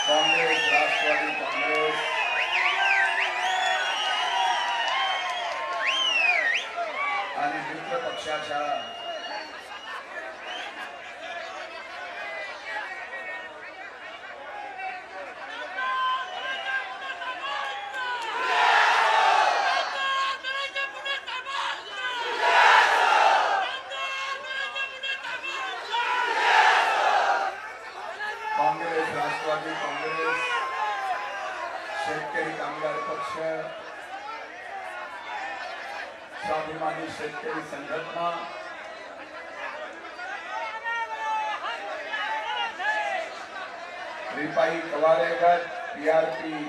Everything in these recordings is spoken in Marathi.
काँग्रेस, राष्ट्रवादी काँग्रेस आणि मित्र पक्षाच्या काँग्रेस, राष्ट्रवादी काँग्रेस, शेतकरी कामगार पक्ष, स्वाभिमानी शेतकरी संघटना, रिपाई कवारे गट, पीआरपी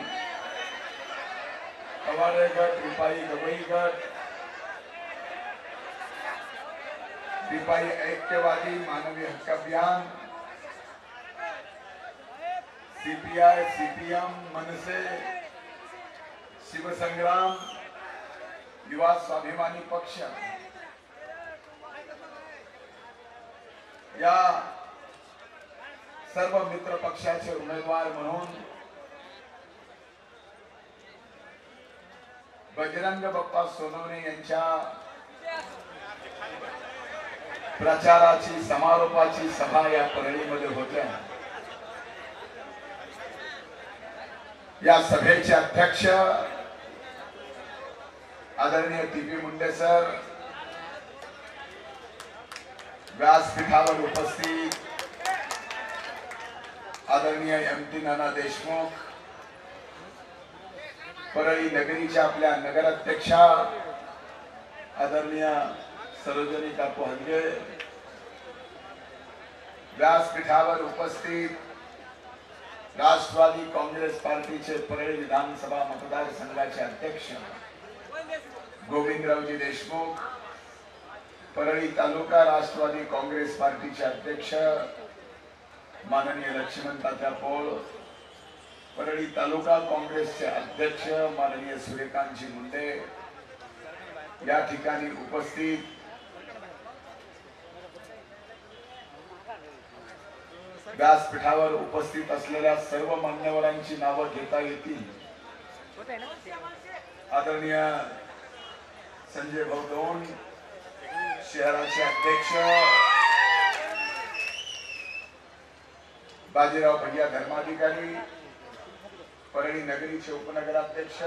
कवारे गट, रिपाई गवई गट, रिपाई ऐक्यवादी मानवी हक्क अभियान, सीपीआय, सीपीएम, मनसे, शिवसंग्राम, युवा स्वाभिमानी पक्ष या सर्व मित्र पक्षाचे उमेदवार म्हणून बजरंग बाप्पा सोनवणे यांच्या प्रचाराची समारोपाची सभा या परळीमध्ये होते। या सभेचे अध्यक्ष आदरणीय टीपी मुंडे सर, व्यासपीठावर उपस्थित आदरणीय एमटी नाना देशमुख, परळी नगरीच्या आपल्या नगराध्यक्षा आदरणीय सरोजनी काकू हंगे, व्यासपीठावर उपस्थित राष्ट्रवादी काँग्रेस पार्टीचे परळी विधानसभा मतदारसंघाचे अध्यक्ष गोविंदरावजी देशमुख, परळी तालुका राष्ट्रवादी काँग्रेस पार्टीचे अध्यक्ष माननीय लक्ष्मण तात्या पोळ, परळी तालुका काँग्रेसचे अध्यक्ष माननीय सूर्यकांतजी मुंडे, या ठिकाणी उपस्थित व्यासपीठावर उपस्थित असलेल्या सर्व मान्यवरांची नावं घेता येतील। आदरणीय संजय भाऊ दोन, शहराचे अध्यक्ष बाजीराव भैया धर्माधिकारी, परळी नगरीचे उपनगराध्यक्ष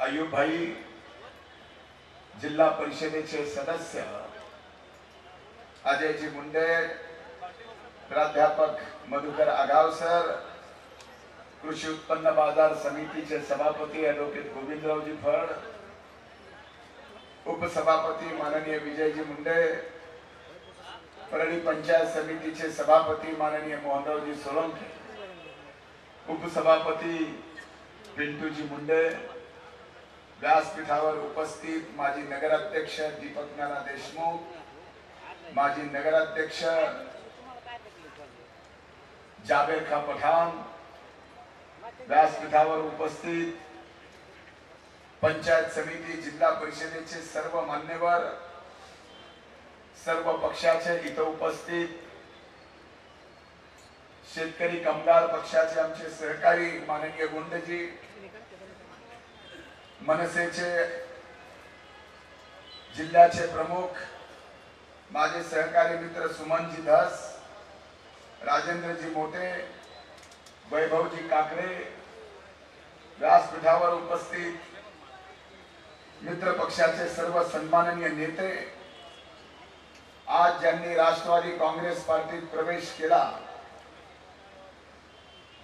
अयूब भाई, जिल्हा परिषदेचे सदस्य अजयजी मुंडे, प्राध्यापक मधुकर आगावसर, कृषी उत्पन्न बाजार समितीचे सभापती ॲडव्होकेट गोविंदरावजी फड, उपसभापती माननीय विजयजी मुंडे, परळी पंचायत समितीचे सभापती माननीय मोहनरावजी सोलंकी, उपसभापती पिंटूजी मुंडे, व्यासपीठावर उपस्थित माजी नगराध्यक्ष दीपक नाना देशमुख, माजी नगराध्यक्ष जाबेर खा पठाण, व्यासपीठावर उपस्थित पंचायत समिती जिल्हा परिषदेचे सर्व मान्यवर, सर्व पक्षाचे इथं उपस्थित शेतकरी कामगार पक्षाचे आमचे सहकारी माननीय गुंडजी, मनसेचे जिल्ह्याचे प्रमुख माझे सहकारी मित्र सुमनजी धस, राजेंद्रजी मोटे, वैभवजी काकडे, व्यासपीठावर उपस्थित मित्र पक्षाचे सर्व सन्माननीय नेते, आज ज्यांनी राष्ट्रवादी काँग्रेस पार्टीत प्रवेश केला,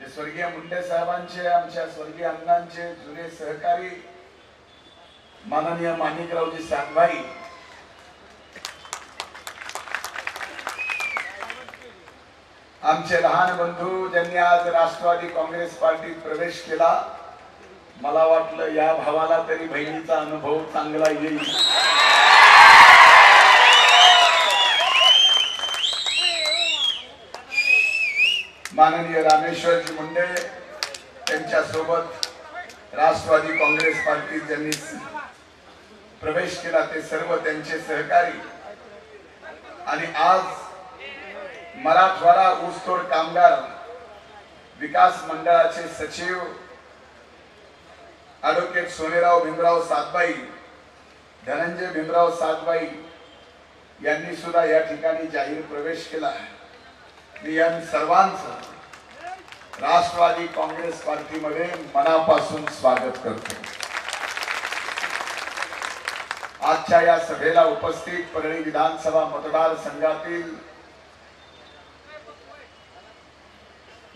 ते स्वर्गीय मुंडे साहेबांचे, आमच्या स्वर्गीय अण्णांचे जुने सहकारी माननीय माणिकरावजी सांगभाई, आमचे लहान बंधू ज्यांनी आज राष्ट्रवादी काँग्रेस पार्टीत प्रवेश केला, मला वाटलं या भावाला तरी बहिणीचा अनुभव चांगला येईल। माननीय रामेश्वरजी मुंडे त्यांच्या सोबत राष्ट्रवादी काँग्रेस पार्टीत ज्यांनी प्रवेश केला ते सर्व त्यांचे सहकारी, आणि आज मराठवाडा ऊसतोड कामगार विकास मंडळाचे सचिव ॲडव्होकेट सोनेराव भीमराव सातबाई, धनंजय भीमराव सातबाई यांनी सुद्धा या ठिकाणी जाहीर प्रवेश केला. मी या सर्वांचं राष्ट्रवादी काँग्रेस पार्टीमध्ये मनापासून स्वागत करतो. आजच्या या सभेला उपस्थित परळी विधानसभा मतदारसंघातील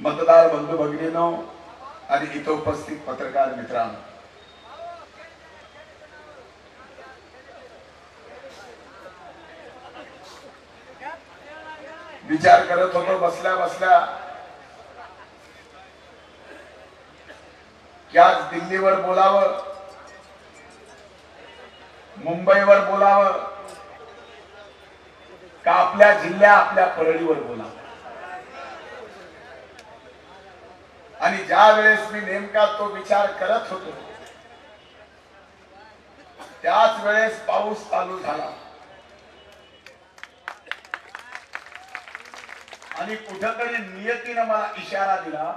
मतदार बंधू भगिनींनो आणि इथं उपस्थित पत्रकार मित्रांनो, विचार करत होतो बसल्या बसल्या की आज दिल्लीवर बोलावं, मुंबईवर बोलावं का आपल्या आपल्या परळीवर बोलावं. आणि ज्या वेळेस मी नेमका तो विचार करत होतो त्याच वेळेस पाऊस चालू झाला आणि कुठेतरी नियतीनं मला इशारा दिला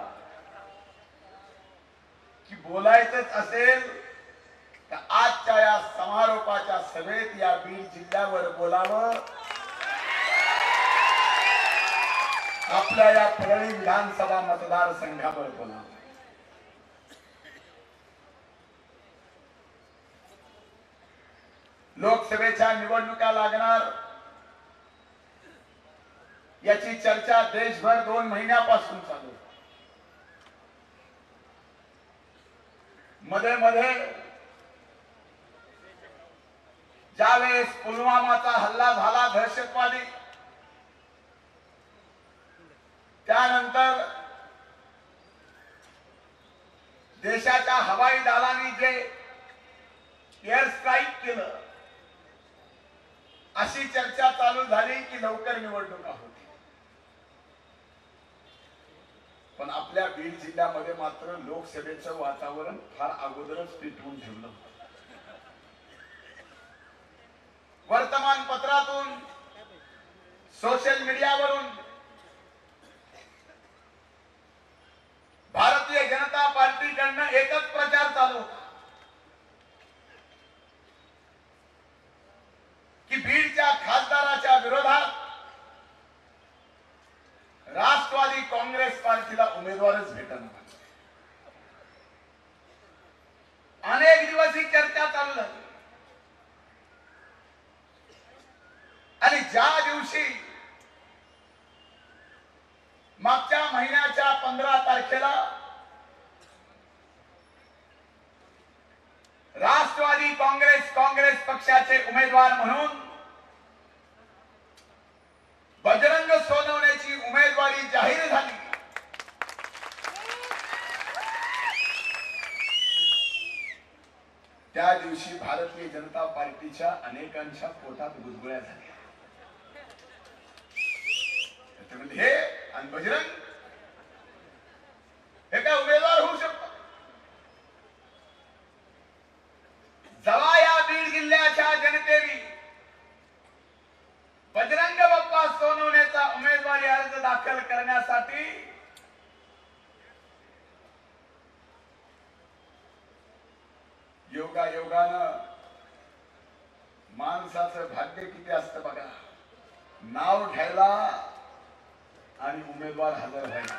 की बोलायचंच असेल तर आजच्या या समारोपाच्या सभेत या बीड जिल्ह्यावर बोलावं, आपल्या या परळी विधानसभा मतदारसंघावर बोलावं. लोकसभेच्या निवडणुका लागणार याची चर्चा देशभर 2 महिन्यापासून चालू. मध्ये मध्ये ज्यावेळेस पुलवामाचा हल्ला झाला दहशतवादी, त्यानंतर देशाच्या हवाई दलाने जे एअर स्ट्राईक केलं, अशी चर्चा चालू झाली की लवकर निवडणुका होती. पण आपल्या बीड जिल्ह्यामध्ये मात्र लोकसभेचं वातावरण फार अगोदरच पेटवून ठेवलं. वर्तमानपत्रातून, सोशल मीडियावरून भारतीय जनता पार्टीकडनं एकच प्रचार चालू होता की बीडच्या खासदाराच्या विरोधात राष्ट्रवादी काँग्रेस पार्टीला उमेदवारच भेटणार. अनेक दिवस ही चर्चा चालू झाली आणि ज्या दिवशी मागच्या महिन्याच्या 15 तारखेला राष्ट्रवादी काँग्रेस पक्षाचे उमेदवार म्हणून बजरंग सोनवणेची उमेदवारी जाहीर झाली, त्या दिवशी भारतीय जनता पार्टीच्या अनेकांच्या पोटात गुदगुळ्या झाल्या. हे आणि बजरंग हे काय उमेदवार होऊ शकतो? जेव्हा या बीड जिल्ह्याच्या जनतेने बजरंग बाप्पा सोनवणेचा उमेदवारी अर्ज दाखल करण्यासाठी योगायोगानं माणसाचं भाग्य किती असतं बघा, नाव घ्यायला आणि उमेदवार हजर व्हायला.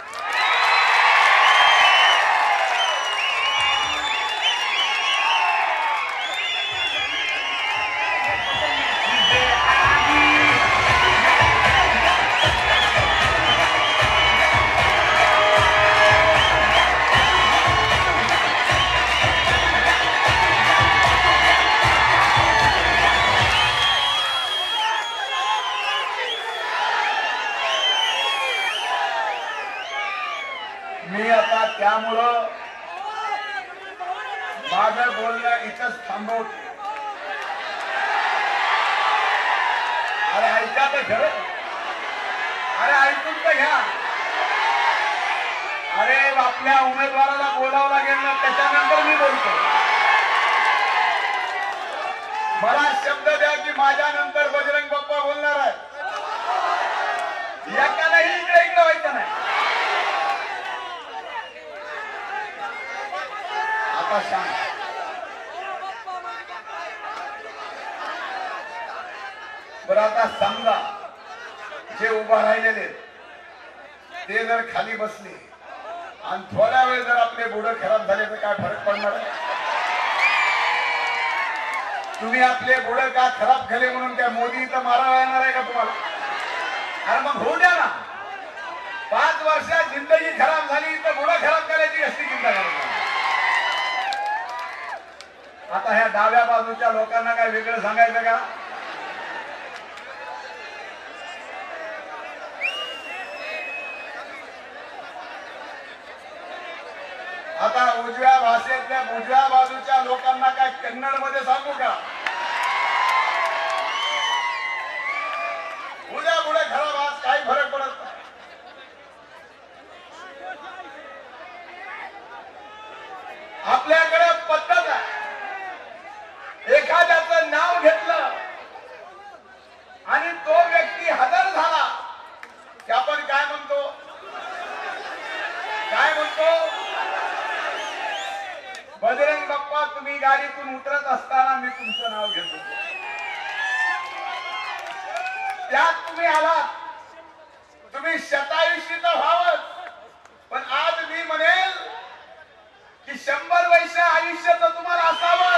मी आता त्यामुळं माझं बोलणं इथंच थांबवतो. अरे ऐका तर खरं, अरे ऐकून तर घ्या. अरे आपल्या उमेदवाराला बोलावं लागेल ना, त्याच्यानंतर मी बोलतो. मला शब्द द्या की माझ्या नंतर बजरंग बाप्पा बोलणार आहे. एका नाही इकडे व्हायचं नाही. आता शांत. बरं आता समजा जे उभा राहिलेले ते जर खाली बसले आणि थोड्या वेळ जर आपले बुडं खराब झाले तर काय फरक पडणार आहे? तुम्ही आपले बुडं का खराब झाले म्हणून त्या मोदी इथं मारायला येणार आहे का तुम्हाला? अरे मग होऊ द्या ना. 5 वर्षात जिंदगी खराब झाली तर बुडं खराब करायची असती चिंता करायची. आता ह्या डाव्या बाजूच्या लोकांना काय वेगळं सांगायचं का? आता उजव्या भाषेतल्या उजव्या बाजूच्या लोकांना काय कन्नड मध्ये सांगू का? उद्या पुढे खराब आज काही फरक पडत नाही. आपल्याकडे पद्धत आहे. एखाद्याचं नाव घेतलं आणि तो व्यक्ती हजर झाला की आपण काय म्हणतो? काय म्हणतो? बजरंग बाप्पा तुम्ही गाडीतून उतरत असताना मी तुमचं नाव घेतो. त्यात तुम्ही आलात. तुम्ही शतायुषी तर व्हावंच, पण आज मी म्हणेल की 100 वर्ष आयुष्य तर तुम्हाला असावं,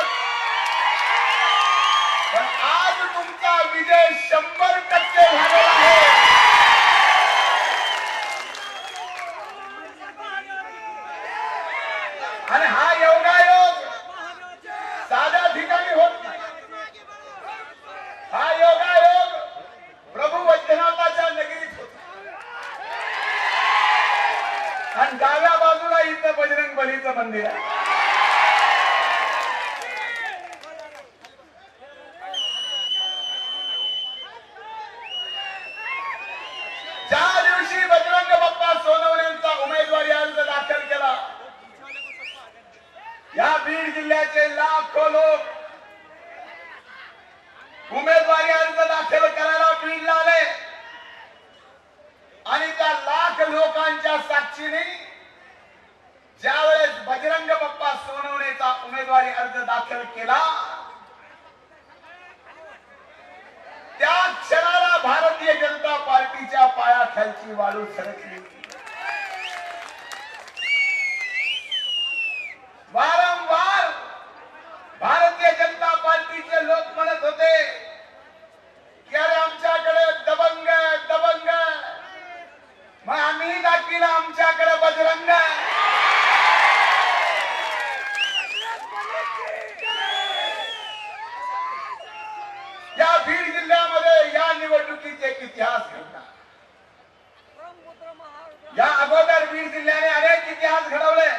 पण आज तुमचा विजय 100% झालेला आहे. आणि हा योगायोग साध्या ठिकाणी होत नाही. हा योगायोग प्रभू वैद्यनाथाच्या नगरीत होता. आणि डाव्या बाजूला इथं बजरंग बलीचं मंदिर आहे. ज्या दिवशी बजरंग बाप्पा सोनवणेंचा उमेदवारी अर्ज दाखल केला, या बीड जिल्ह्याचे लाखो लोक उमेदवारी अर्ज दाखल करायला बीडला आले. आणि त्या लाख लोकांच्या साक्षीने ज्यावेळेस बजरंग बाप्पा सोनवणेचा उमेदवारी अर्ज दाखल केला, त्या क्षणाला भारतीय जनता पार्टीच्या पायाखालची वाळू सरकली. वारंवार भारतीय जनता पार्टीचे लोक म्हणत होते की अरे आमच्याकडे दबंग दबंग, मग आम्ही दाखविला आमच्याकडे बजरंग. या बीड जिल्ह्यामध्ये या निवडणुकीचे एक इतिहास घडला. या अगोदर बीड जिल्ह्याने अनेक इतिहास घडवले,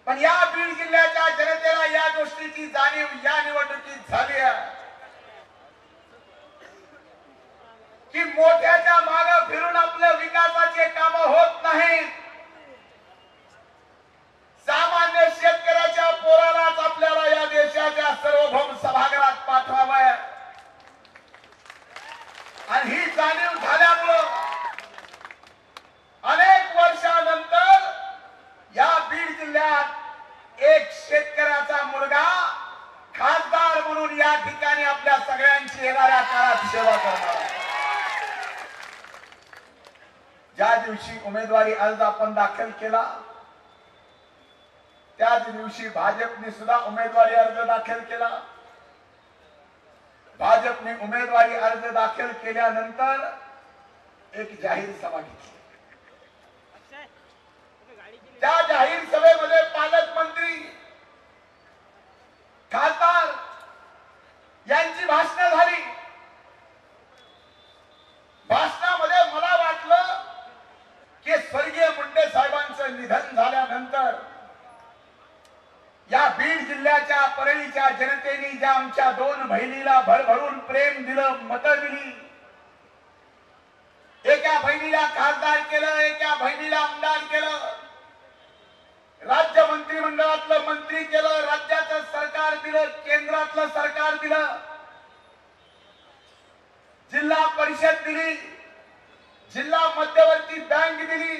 पण या बीड जिल्ह्याच्या जनतेला या गोष्टीची जाणीव या निवडणुकीत झाली आहे की मोठ्याच्या मागे फिरून आपल्या विकासाचे काम होत नाहीत. सामान्य शेतकऱ्याच्या पोरालाच आपल्याला या देशाच्या सार्वभौम सभागृहात पाठवावं. आणि ही जाणीव झाल्यामुळं अनेक वर्षानंतर या बीड जिल्ह्यात एक शेतकऱ्याचा मुलगा खासदार म्हणून या ठिकाणी आपल्या सगळ्यांची येणाऱ्या काळात सेवा करणार. ज्या दिवशी उमेदवारी अर्ज आपण दाखल केला, त्याच दिवशी भाजपने सुद्धा उमेदवारी अर्ज दाखल केला. भाजपने उमेदवारी अर्ज दाखल केल्यानंतर एक जाहीर सभा घेतली. त्या जाहीर सभेमध्ये पालकमंत्री, खासदार यांची भाषणं झाली. भाषणामध्ये मला वाटलं की स्वर्गीय मुंडे साहेबांचं निधन झाल्यानंतर या बीड जिल्ह्याच्या परळीच्या जनतेने ज्या आमच्या 2 बहिणीला भरभरून प्रेम दिलं, मतं दिली, एका बहिणीला खासदार केलं, एका बहिणीला आमदार केलं, राज्य मंत्रिमंडळातलं मंत्री केलं, राज्याचं सरकार दिलं, केंद्रातलं सरकार दिलं, जिल्हा परिषद दिली, जिल्हा मध्यवर्ती बँक दिली,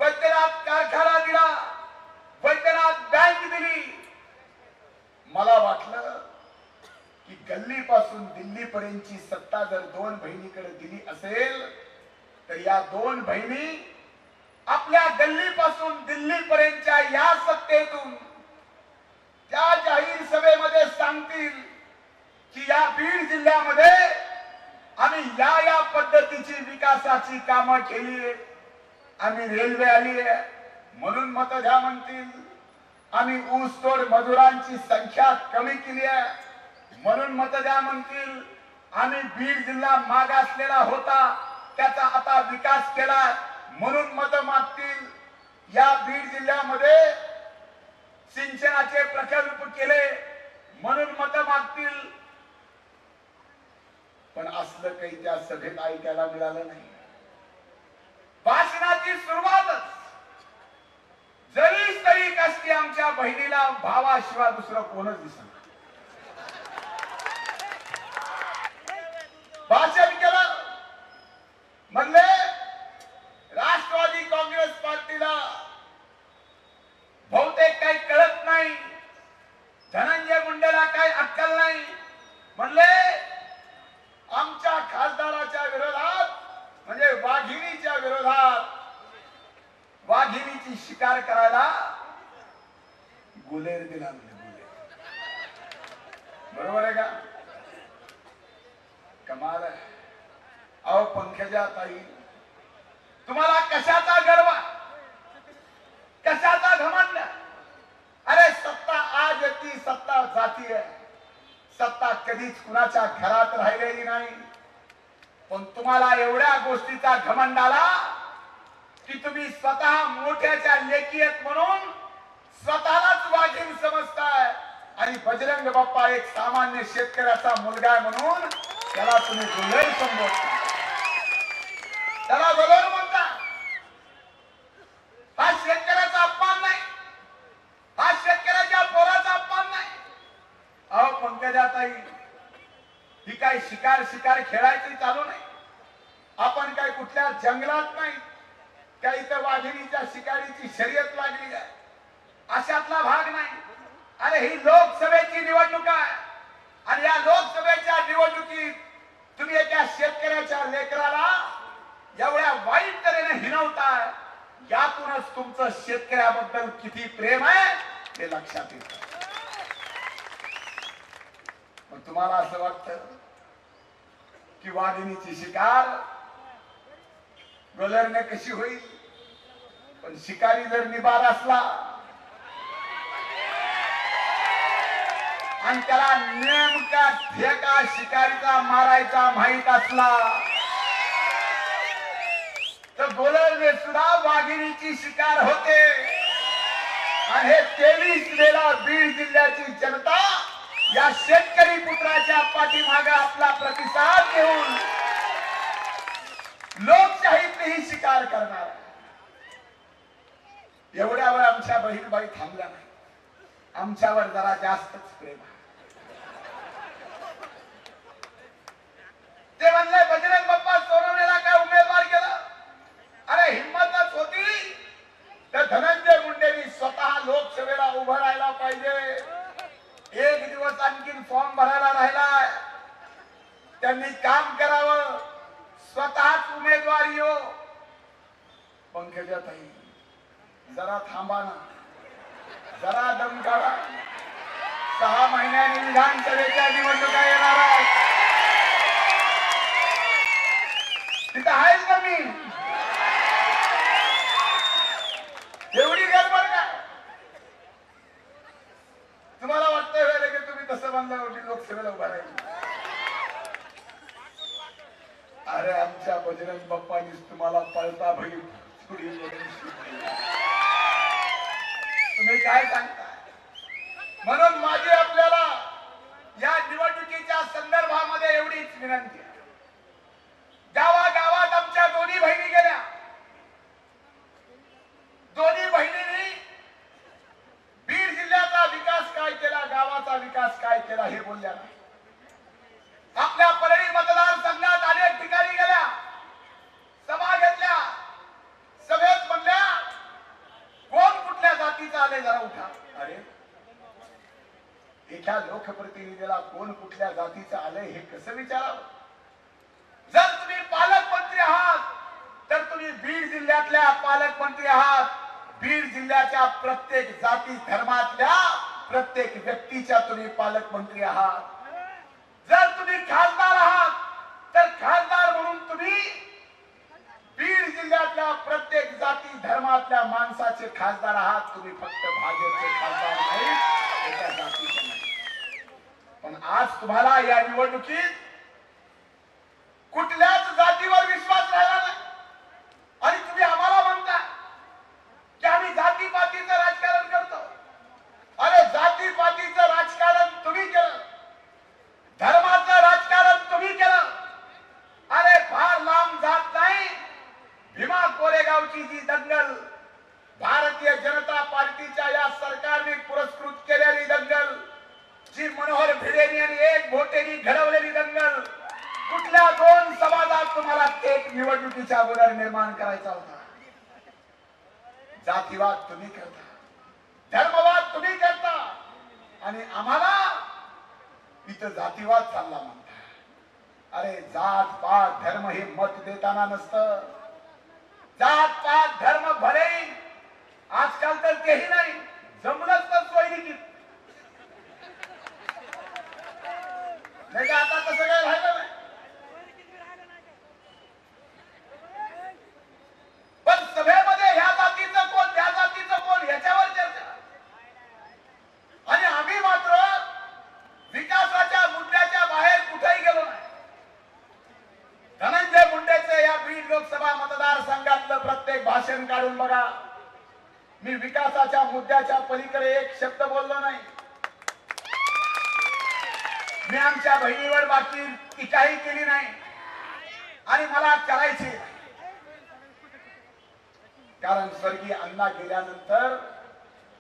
वैद्यनाथ कारखाना दिला, दिली. मला वाटलं की गल्लीपासून दिल्लीपर्यंतची सत्ता जर दोन बहिणीकडे दिली असेल तर या दोन बहिणी आपल्या गल्लीपासून दिल्लीपर्यंतच्या या सत्तेतून त्या जाहीर सभेमध्ये सांगतील की या बीड जिल्ह्यामध्ये आम्ही या पद्धतीची विकासाची कामं केली, आम्ही रेल्वे आली आहे म्हणून मत द्या म्हणतील, आम्ही ऊसतोड मजुरांची संख्या कमी केली आहे म्हणून मत द्या म्हणतील, आम्ही बीड जिल्हा मागासलेला होता त्याचा आता विकास केला म्हणून मत मागतील. या बीड जिल्ह्यामध्ये सिंचनाचे प्रकल्प केले म्हणून मत मागतील. पण असलं काही त्या सभेत ऐकायला मिळालं नाही. भाषणाची सुरुवातच जरी तरी कसली आमच्या बहिणीला भावाशिवाय दुसरं कोणच दिसत. भाषण केलं म्हणले राष्ट्रवादी काँग्रेस पार्टीला बहुतेक काही कळत नाही, धनंजय मुंडेला काही अक्कल नाही. म्हणले आमच्या खासदाराच्या विरोधात म्हणजे वाघिणीच्या विरोधात वाघिणीची शिकार करायला गुलेर दिला. बरोबर आहे का? कमाल आहे. अहो पंकजा ताई, तुम्हाला कशाचा गर्व, कशाचा घमंड? अरे सत्ता आज येते, सत्ता जाती आहे. सत्ता कधीच कुणाच्या घरात राहिलेली नाही. पण तुम्हाला एवढ्या गोष्टीचा घमंड आला की तुम्ही स्वतः मोठ्याच्या लेकी आहेत म्हणून स्वतःलाच वाघीण समजताय आणि बजरंग बाप्पा एक सामान्य शेतकऱ्याचा मुलगा आहे म्हणून त्याला तुम्ही गुलेर संबोधता, त्याला गुलेर म्हणता. हा शेतकऱ्याचा अपमान नाही, हा शेतकऱ्याच्या पोराचा अपमान नाही. अहो पंकजाताई, ही काय शिकार खेळायची चालू नाही. आपण काय कुठल्या जंगलात नाही, त्या इथं वाघिणीच्या शिकारीची शर्यत लागली आहे अशातला भाग नाही. अरे ही लोकसभेची निवडणूक आहे आणि या लोकसभेच्या निवडणुकीत तुम्ही एका शेतकऱ्याच्या लेकराला एवढ्या वाईट तऱ्हेने हिणवताय. यातूनच तुमचं शेतकऱ्याबद्दल किती प्रेम आहे हे लक्षात येतं. पण तुम्हाला असं वाटतं की वाघिणीची शिकार गोलरने कशी होईल? पण शिकारी जर निबार असला आणि त्याला नेमका ठेका शिकारीचा मारायचा माहित असला तर गोलरने सुद्धा वाघिणीची शिकार होते. आणि हे 23 मेला बीड जिल्ह्याची जनता या शेतकरी पुत्राच्या पाठीमागे आपला प्रतिसाद देऊन लोकशाहीतही शिकार करणार. एवढ्यावर आमच्या बहीणबाई थांबल्या नाही, आमच्यावर जरा जास्तच प्रेम आहे. ते म्हणले बजरंग बाप्पा सोनवण्याला काय उमेदवार केलं? अरे हिम्मतच होती तर धनंजय मुंडेंनी स्वतः लोकसभेला उभं राहायला पाहिजे. एक दिवस आणखीन फॉर्म भरायला राहिलाय, त्यांनी काम करावं, स्वतःच उमेदवार येऊ. पंकजाताई जरा थांबा ना, जरा दम काढा. 6 महिन्यांनी विधानसभेच्या निवडणुका येणार आहेत. तिथं आहेच ना मी. एवढी गडबड का? तुम्हाला वाटतं की तुम्ही तसं बांधल्यावरती लोकसभेला उभा राहील? अरे आमच्या बजरंग बाप्पानीच तुम्हाला पळता भई तुम्ही काय सांगता? म्हणून माझी आपल्याला या निवडणुकीच्या संदर्भामध्ये एवढीच विनंती आहे. गावागावात आमच्या दोन्ही बहिणी गेल्या, दोन्ही बहिणींनी बीड जिल्ह्याचा विकास काय केला, गावाचा विकास काय केला हे बोलल्या नाही. आपल्या परळी मतदारसंघात अनेक ठिकाणी गेल्या, सभा घेतल्या, सभेत म्हणल्या कोण कुठल्या जातीचा आले जरा उठा. अरे एका लोकप्रतिनिधीला कोण कुठल्या जातीचं आलंय हे कसं विचारावं? जर तुम्ही पालकमंत्री आहात तर तुम्ही बीड जिल्ह्यातल्या पालकमंत्री आहात. बीड जिल्ह्याच्या प्रत्येक जाती धर्मातल्या प्रत्येक व्यक्तीच्या तुम्ही पालकमंत्री आहात. जर तुम्ही खासदार आहात तर खासदार म्हणून तुम्ही बीड जिल्ह्यातल्या प्रत्येक जाती धर्मातल्या माणसाचे खासदार आहात. तुम्ही फक्त भाजपचे खासदार नाही, एका जातीचे नाही. पण आज तुम्हाला या निवडणुकीत कुठल्याच जातीवर विश्वास राहिला नाही आणि तुम्ही आम्हाला म्हणता की आम्ही जातीपातीचं राजकारण करतो. अरे जातीपातीचं राजकारण तुम्ही केलं, धर्माचं राजकारण तुम्ही केलं. अरे फार लांब जात नाही. भीमा कोरेगावची जी दंगल, भारतीय जनता पार्टीच्या या सरकारने पुरस्कृत केलेली दंगल, जी मनोहर भिडेंनी आणि एक भोटेनी घडवलेली दंगल, कुठल्या दोन समाजात तुम्हाला एक निवडणुकीच्या अगोदर निर्माण करायचा होता? जातीवाद तुम्ही करता, धर्मवाद तुम्ही करता आणि आम्हाला इथं जातीवाद चालला म्हणता. अरे जात पात धर्म हे मत देताना नसतं. जात पात धर्म भले आजकाल तर तेही नाही, जमलंच तर सोयी नाही का? आता तसं काय राहिलं नाही. पण सभेमध्ये ह्या जातीचं कोण, त्या जातीचं कोण याच्यावर चर्चा. आणि आम्ही मात्र विकासाच्या मुद्द्याच्या बाहेर कुठेही गेलो नाही. धनंजय मुंडेचे या बीड लोकसभा मतदारसंघातलं प्रत्येक भाषण काढून बघा. मी विकासाच्या मुद्द्याच्या पलीकडे एक शब्द बोललो नाही. मी आमच्या बहिणीवर बाकी टीकाही केली नाही आणि मला करायची, कारण स्वर्गीय अण्णा गेल्यानंतर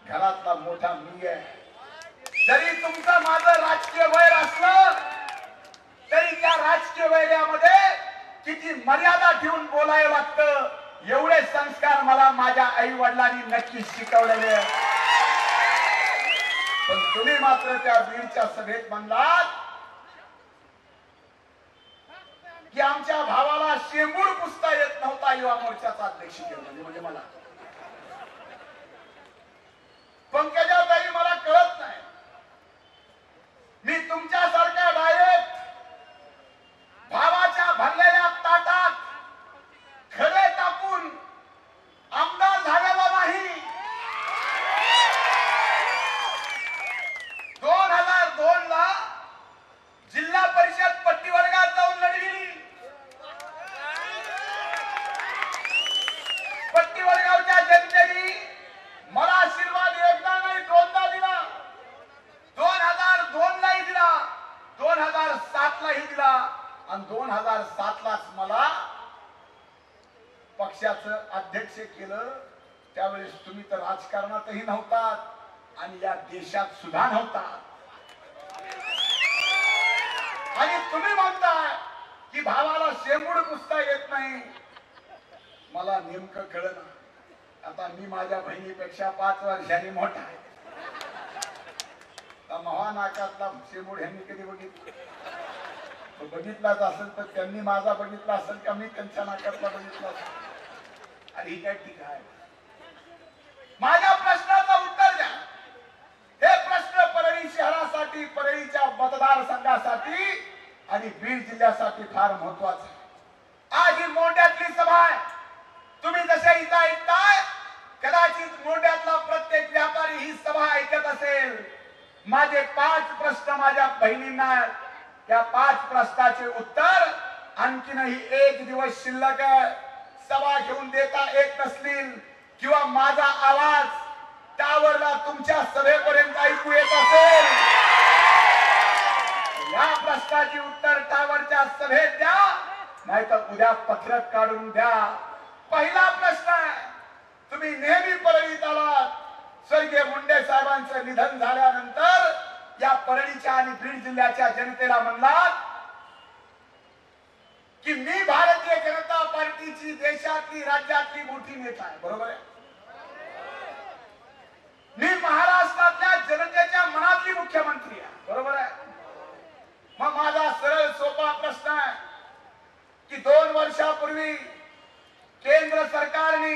घरातला मोठा मी आहे. जरी तुमचं माझं राजकीय वैर असलं तरी त्या राजकीय वैरामध्ये किती मर्यादा ठेवून बोलायला लागतं, एवढे संस्कार मला माझ्या आई वडिलांनी नक्कीच शिकवलेले. पण तुम्ही मात्र त्या बीडच्या सभेत म्हणलात की आमच्या भावाला शेंबूड पुसता येत नव्हता, युवा मोर्चाचा अध्यक्ष केलं. म्हणजे मला पंकजाताई मला कळत नाही. मी तुमच्यासारख्या डायरेक्ट भावाच्या भरलेल्या ताटात खडे टाकून आमदार झालेला नाही. 2002 ला जिल्हा परिषद पट्टी वर्गात जाऊन लढविली. पट्टी वर्गावच्या जनतेने मला आशीर्वाद एकदा नाही दोनदा दिला. 2002 लाही दिला, 2007 लाही दिला आणि 2007 लाच मला पक्षाचं अध्यक्ष केलं. त्यावेळेस तुम्ही तर राजकारणातही नव्हतात आणि या देशात सुद्धा नव्हता. आणि तुम्ही म्हणताय की भावाला शेंबूड पुसता येत नाही. मला नेमकं कळलं. आता मी माझ्या बहिणीपेक्षा 5 वर्षांनी मोठा आहे. महानाकातला शेंबूड ह्यांनी कधी बघितलाच असेल तर त्यांनी माझा बघितला असेल का मी त्यांच्या नाकातला बघितला असेल. आणि ही काय ठीक आहे? माझ्या प्रश्नाचं उत्तर द्या. हे प्रश्न परळी शहरासाठी, परळीच्या मतदारसंघासाठी आणि बीड जिल्ह्यासाठी फार महत्वाचं आहे. आज ही मोंड्यातली सभा आहे. तुम्ही जसे इथं ऐकताय, कदाचित मोंड्यातला प्रत्येक व्यापारी ही सभा ऐकत असेल. माझे 5 प्रश्न माझ्या बहिणींना, त्या 5 प्रश्नाचे उत्तर आणखीनही 1 दिवस शिल्लक सभा घेऊन देता येत नसतील किंवा माझा आवाज टावरला तुमच्या सभेपर्यंत ऐकू येत असेल, या प्रश्नाची उत्तर टावरच्या सभेत द्या, नाहीतर उद्या पत्रक काढून द्या. पहिला प्रश्न आहे, तुम्ही नेहमी परळीत आलात. स्वर्गीय मुंडे साहेबांचं निधन झाल्यानंतर या परळीच्या आणि बीड जिल्ह्याच्या जनतेला म्हणलात की मी भारतीय जनता पार्टीची देशातली राज्यातली मोठी नेता आहे. बरोबर आहे? मी महाराष्ट्रातल्या जनतेच्या मनातली मुख्यमंत्री आहे, बरोबर आहे? मग माझा सरळ सोपा प्रश्न आहे की 2 वर्षापूर्वी केंद्र सरकारने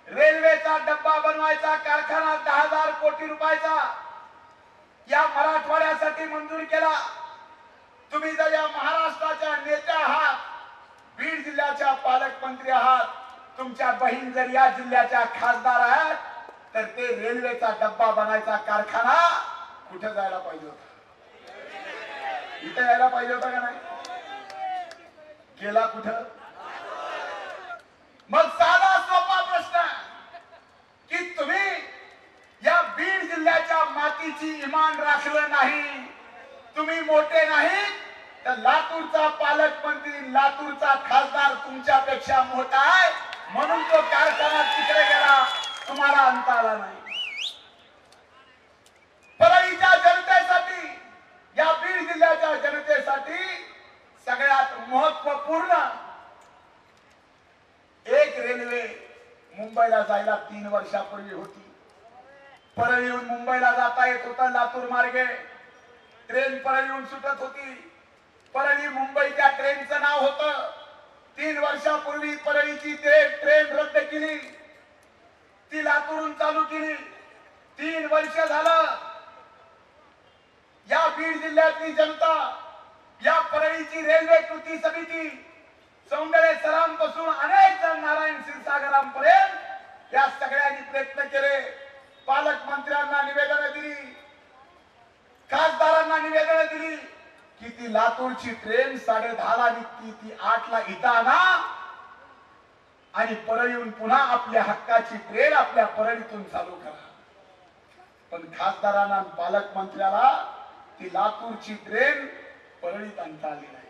रेल्वेचा डब्बा बनवायचा कारखाना 10,000 कोटी रुपयाचा या मराठवाड्यासाठी मंजूर केला. तुम्ही जर या महाराष्ट्राच्या नेत्या आहात, बीड जिल्ह्याच्या पालकमंत्री आहात, तुमच्या बहीण जर या जिल्ह्याच्या खासदार आहेत, तर ते रेल्वेचा डब्बा बनायचा कारखाना कुठे जायला पाहिजे होता? इथे यायला पाहिजे होता का नाही? गेला कुठं? मग साधा सोपा प्रश्न की तुम्ही या बीड जिल्ह्याच्या मातीची इमान राखलं नाही, तुम्ही मोठे नाही, तर लातूरचा पालकमंत्री, लातूरचा खासदार तुमच्यापेक्षा मोठा आहे, म्हणून तो कारखाना तिकडे गेला, तुम्हाला अंत आला नाही. परळीच्या जनतेसाठी, या बीड जिल्ह्याच्या जनतेसाठी सगळ्यात महत्वपूर्ण एक रेल्वे मुंबईला जायला 3 वर्षापूर्वी होती. परळीहून मुंबईला जाता येत होतं लातूर मार्गे. ट्रेन परळीहून सुटत होती. परळी मुंबई त्या ट्रेनचं नाव होतं. 3 वर्षापूर्वी परळीची ट्रेन रद्द केली, ती लातूरहून चालू केली. 3 वर्ष झालं या बीड जिल्ह्यातली जनता, या परळीची रेल्वे कृती समिती, सौंदर्य सरांपासून अनेक जण नारायण क्षीरसागरांपर्यंत या सगळ्यांनी प्रयत्न केले. पालकमंत्र्यांना निवेदन दिली, खासदारांना निवेदन दिली की ती लातूरची ट्रेन 10:30ला निघती, ती 8ला इथं आणा आणि परळीहून पुन्हा आपल्या हक्काची ट्रेन आपल्या परळीतून चालू करा. पण खासदारांना, पालकमंत्र्याला ती लातूरची ट्रेन परळीत आणता आली नाही.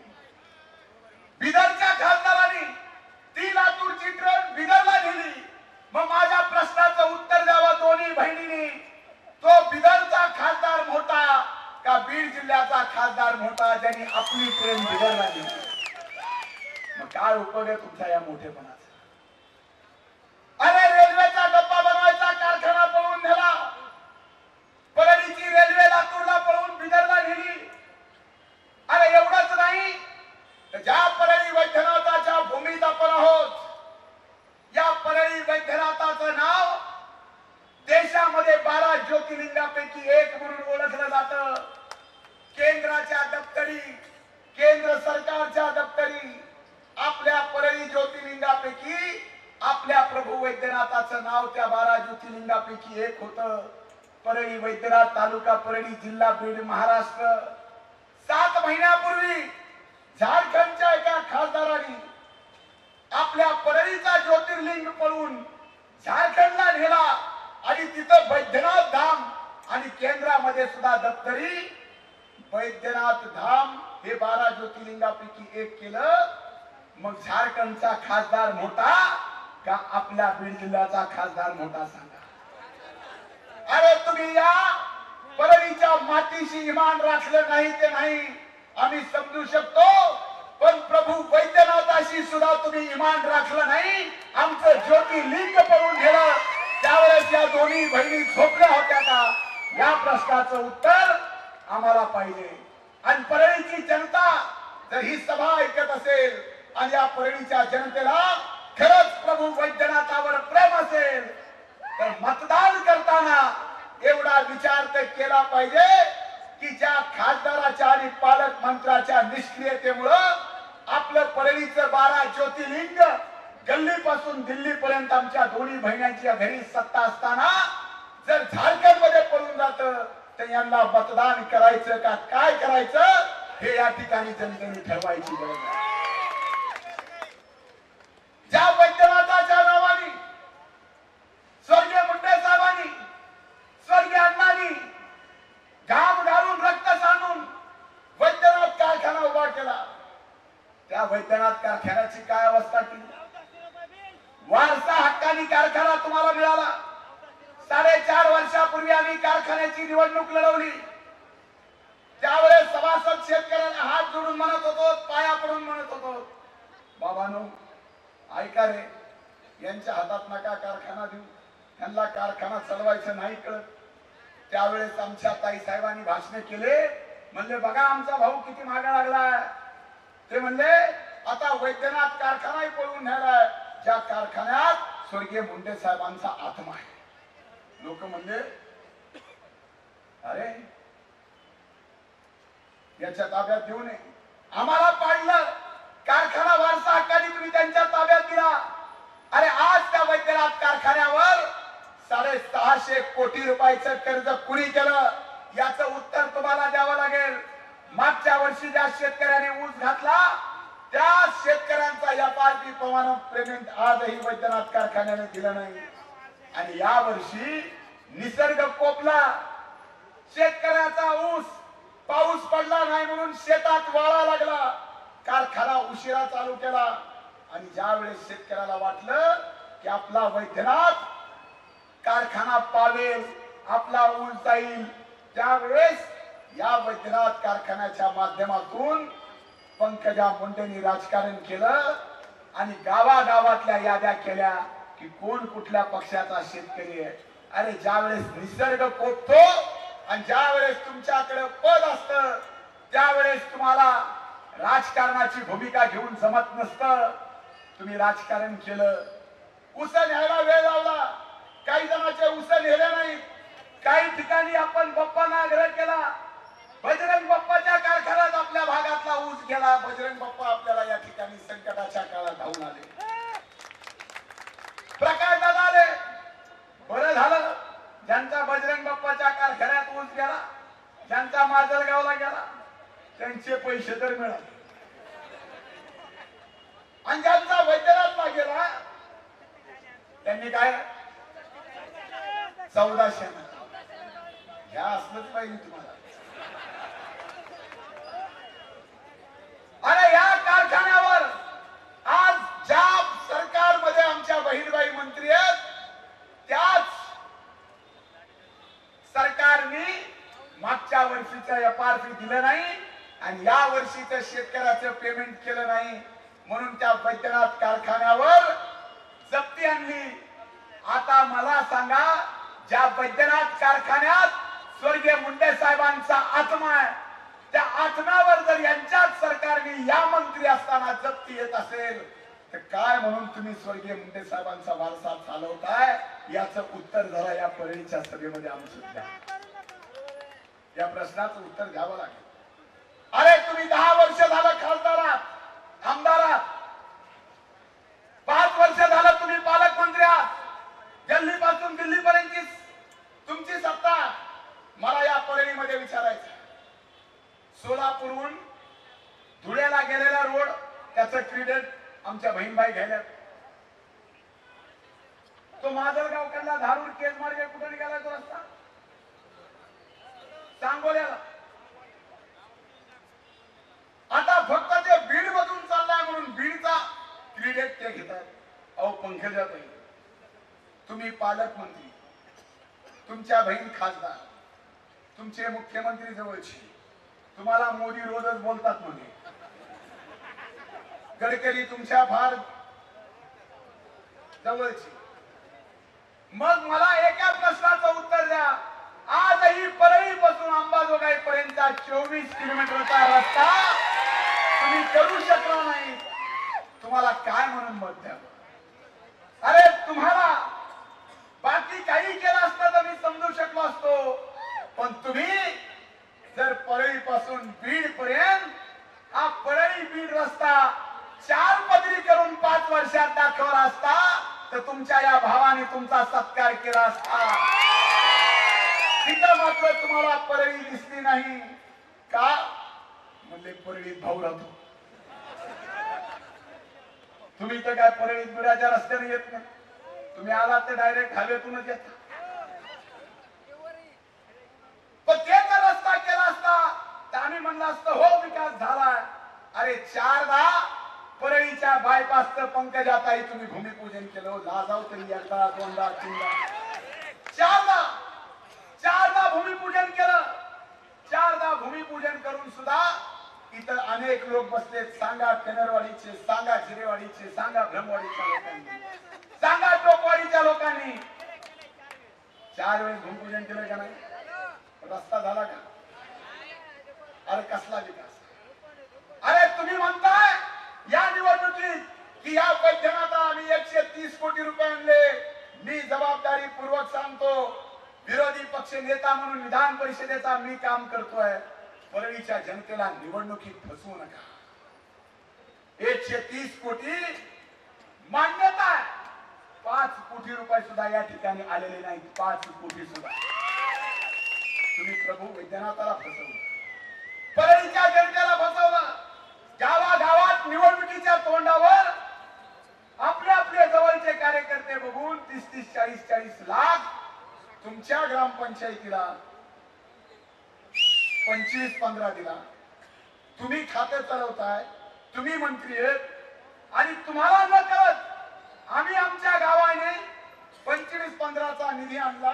बिदरच्या खासदारांनी ती लातूरची ट्रेन बिदरला नेली. मग माझ्या प्रश्नाचं उत्तर द्यावं दोन्ही बहिणींनी, तो बिदरचा खासदार मोठा का बीड जिल्ह्याचा खासदार मोठा ज्यांनी आपली ट्रेन बिदरला नेली? मग काय उपयोग आहे तुमच्या या मोठेपणाचा? अरे रेल्वेचा डब्बा बनवायचा कारखाना पळवून नेला, परळीची रेल्वे लातूरला पळवून बिदरला नेली. अरे एवढंच नाही, ज्या परळी वैद्यनाथाच्या भूमीत आपण आहोत, या परळी वैद्यनाथाचं नाव देशामध्ये 12 ज्योतिर्लिंगापैकी एक म्हणून ओळखलं जातं. केंद्राच्या दप्तरी, केंद्र सरकारच्या दप्तरी आपल्या परळी ज्योतिर्लिंगापैकी आपल्या प्रभू वैद्यनाथाचं नाव त्या 12 ज्योतिर्लिंगापैकी एक होतं. परळी वैद्यनाथ, तालुका परळी, जिल्हा बीड, महाराष्ट्र. 7 महिन्यापूर्वी झारखंडच्या एका खासदारांनी आपल्या परळीचा ज्योतिर्लिंग पळून झारखंडला नेला आणि तिथं वैद्यनाथ धाम आणि केंद्रामध्ये सुद्धा दप्तरी वैद्यनाथ धाम हे 12 ज्योतिर्लिंगापैकी एक केलं. मग झारखंडचा खासदार मोठा का आपल्या बीड जिल्ह्याचा खासदार मोठा? सांगा. अरे तुम्ही या परळीच्या मातीशी इमान राखलं नाही ते नाही, आम्ही समजू शकतो, पण प्रभू वैद्यनाथाशी सुद्धा तुम्ही इमान राखलं नाही. आमचं ज्योतिर्लिंग पळून गेलं, त्यावेळेस या दोन्ही बहिणी झोपल्या होत्या का? या प्रश्नाचं उत्तर आम्हाला पाहिजे. आणि परळीची जनता जर ही सभा ऐकत असेल आणि या परळीच्या जनतेला खरंच प्रभू वैद्यनाथावर प्रेम असेल, तर मतदान करताना एवढा विचार तर केला पाहिजे की ज्या खासदाराच्या आणि पालकमंत्र्याच्या निष्क्रियतेमुळं आपलं परळीचं 12 ज्योतिर्लिंग गल्लीपासून दिल्लीपर्यंत आमच्या दोन्ही बहिणांच्या घरी सत्ता असताना जर झारखंड मध्ये पळून जात, तर यांना मतदान करायचं का काय करायचं हे या ठिकाणी जनतेने ठरवायची गरज आहे. ज्या वैद्यनाथाच्या नावाने स्वर्गीय मुंडे साहेबांनी, स्वर्गीय अण्णांनी घाम घालून रक्त सांडून वैद्यनाथ कारखाना उभा केला, त्या वैद्यनाथ कारखान्याची काय अवस्था केली? वारसा हक्कानी कारखाना तुम्हाला मिळाला. 4.5 वर्षापूर्वी आम्ही कारखान्याची निवडणूक लढवली. त्यावेळेस सभासद शेतकऱ्यांना हात जोडून म्हणत होतो, पाया पडून म्हणत होतो, बाबांनो ऐका रे, यांच्या हातात नका कारखाना देऊ, त्यांना कारखाना चालवायचं नाही कळत. त्यावेळेस आमच्या ताई साहेबांनी भाषण केले. म्हणले बघा आमचा भाऊ किती मागा लागलाय. ते म्हणले आता वैद्यनाथ कारखानाही पळवून न्यायलाय, ज्या कारखान्यात स्वर्गीय मुंडे साहेबांचा आत्मा आहे. लोक म्हणले अरे याच्या ताब्यात देऊ नये. आम्हाला पाडलं, कारखाना वारसा हक्काने तुम्ही त्यांच्या ताब्यात दिला. अरे आज त्या वैद्यनाथ कारखान्यावर 650 कोटी रुपयाचं कर्ज कुणी केलं याचं उत्तर तुम्हाला द्यावं लागेल. मागच्या वर्षी ज्या शेतकऱ्याने ऊस घातला त्या शेतकऱ्यांचा एफआरपी प्रमाण पेमेंट आजही वैद्यनाथ कारखान्याने दिलं नाही. आणि या वर्षी निसर्ग कोपला, शेतकऱ्याचा ऊस पाऊस पडला नाही म्हणून शेतात वाळा लागला, कारखाना उशिरा चालू केला. आणि ज्या वेळेस शेतकऱ्याला वाटलं की आपला वैद्यनाथ कारखाना पावेल, आपला ऊस जाईल, त्यावेळेस या वैद्यनाथ कारखान्याच्या माध्यमातून पंकजा मुंडेंनी राजकारण केलं आणि गावागावातल्या याद्या केल्या की कोण कुठल्या पक्षाचा शेतकरी आहे. अरे ज्या वेळेस निसर्ग कोपतो आणि ज्या वेळेस तुमच्याकडे पद असतं त्यावेळेस तुम्हाला राजकारणाची भूमिका घेऊन जमत नसतं. तुम्ही राजकारण केलं, उस न्यायला वेळ लावला, काही जणांचे उस नेले नाही. काही ठिकाणी आपण बाप्पांना आग्रह केला, बजरंग बाप्पाच्या कारखान्यात आपल्या भागातला ऊस गेला. बजरंग बाप्पा आपल्याला या ठिकाणी संकटाच्या काळात धावून आले, प्रकाश दादा आले. बरं झालं ज्यांचा बजरंग बाप्पाच्या कारखान्यात ऊस गेला, ज्यांचा माजलगावला गेला त्यांचे पैसे तर मिळाले. आणि ज्यांचा वैद्यनाथला गेला त्यांनी काय 1400 ह्या असलंच पाहिजे तुम्हाला. अरे या कारखान्यावर आज ज्या सरकारमध्ये आमच्या बहिणबाई मंत्री आहेत त्याच सरकारने मागच्या वर्षीचं एफआरपी दिलं नाही आणि या वर्षीचं शेतकऱ्याचं पेमेंट केलं नाही म्हणून त्या वैद्यनाथ कारखान्यावर जप्ती आणली. आता मला सांगा, ज्या वैद्यनाथ कारखान्यात स्वर्गीय मुंडे साहेबांचा आत्मा आहे त्या आत्म्यावर जर यांच्याच सरकारने या मंत्री असताना जप्ती येत असेल तर काय म्हणून तुम्ही स्वर्गीय मुंडे साहेबांचा वारसा चालवताय याचं उत्तर जरा या परळीच्या सभेमध्ये आमचं द्या. या प्रश्नाचं उत्तर द्यावं लागेल. अरे तुम्ही 10 वर्ष झालं खासदारात, आमदारात, 5 वर्ष झालं तुम्ही पालकमंत्री आहात, दिल्लीपासून दिल्लीपर्यंतची तुमची सत्ता. मला या परळीमध्ये विचारायचं, सोलापूरहून धुळ्याला गेलेला रोड त्याचं क्रेडिट आमच्या बहीणबाई घ्यायला. तो माजलगाव कडला धारूर केज मार्गे कुठे निघाला तो रस्ता सांगोल्याला. आता फक्त ते बीड मधून चाललाय म्हणून बीडचा क्रेडिट ते घेतात. अहो पंकजाताई, तुम्ही पालकमंत्री, तुमच्या बहीण खासदार, तुमचे मुख्यमंत्री जवळची, तुम्हाला मोदी रोजच बोलतात म्हणे, गडकरी तुमच्या फार जवळची. मग मला एका प्रश्नाचं उत्तर द्या. आजही परळीपासून अंबाजोगाई पर्यंतचा 24 किलोमीटरचा रस्ता तुम्ही करू शकला नाही, तुम्हाला काय म्हणून मत द्यावं? अरे तुम्हाला बाकी काही केलं असतं तर मी समजू शकलो असतो, पण तुम्ही जर परळी पासून बीड पर्यंत हा परळी बीड रस्ता 4 पदरी करून 5 वर्षात दाखवला असता तर तुमच्या या भावाने तुमचा सत्कार केला असता. तिथं मात्र तुम्हाला परळी दिसली नाही का? म्हणजे परळीत भाऊ राहतो. तुम्ही तर काय परळीत बिडाच्या रस्त्याने येत नाही, तुम्ही आलात तर डायरेक्ट हवेतूनच येता. पण ते जर रस्ता केला असता तर आम्ही म्हणलं असतं हो विकास झाला. अरे 4दा परळीच्या बायपासचं पंकजाताई तुम्ही भूमिपूजन केलं. लाजाव तरी एकदा 2दा 3दा 4दा भूमिपूजन केलं. 4दा भूमिपूजन करून सुद्धा इथं अनेक लोक बसले. सांगा कनरवाडीचे, सांगा जिरेवाडीचे, सांगा ब्रह्मवाडीच्या लोकांनी, सांगा टोकवाडीच्या लोकांनी. वेळेस भूमिपूजन केलं का नाही? रस्ता झाला का? अरे कसला विकास? अरे तुम्ही म्हणताय या निवडणुकीत की या वैद्यनाथाला आम्ही 130 कोटी रुपये आणले. मी जबाबदारी पूर्वक सांगतो, विरोधी पक्ष नेता म्हणून विधान परिषदेचा मी काम करतोय. परळीच्या जनतेला निवडणुकीत फसवू नका. 130 कोटी मान्यता आहे. 5 कोटी रुपये सुद्धा या ठिकाणी आलेले नाहीत. 5 कोटी सुद्धा तुम्ही प्रभू वैद्यनाथाला फसवलं, परळीच्या जनतेला फसवलं. गावागावात निवडणुकीच्या तोंडावर आपले आपले जवळचे कार्यकर्ते बघून 30-30, 40-40 लाख तुमच्या ग्रामपंचायतीला 25-15 दिला. तुम्ही खाते चालवताय, तुम्ही मंत्री आहेत आणि तुम्हाला न कळत आम्ही आमच्या गावाने 25-15चा निधी आणला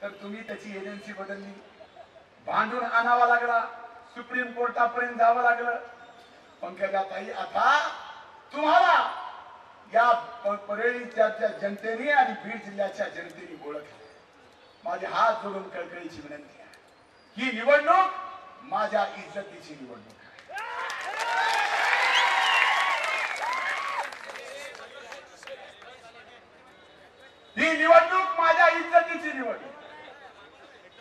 तर तुम्ही त्याची एजन्सी बदलली, भांडून आणावा लागला, सुप्रीम कोर्टापर्यंत जावं लागलं. पंकजाताई, आता तुम्हाला या परळीच्या जनतेने आणि बीड जिल्ह्याच्या जनतेने ओळखले. माझे हात जोडून कळकळीची विनंती आहे, ही निवडणूक माझ्या इज्जतीची निवडणूक आहे. ही निवडणूक माझ्या इज्जतीची निवडणूक.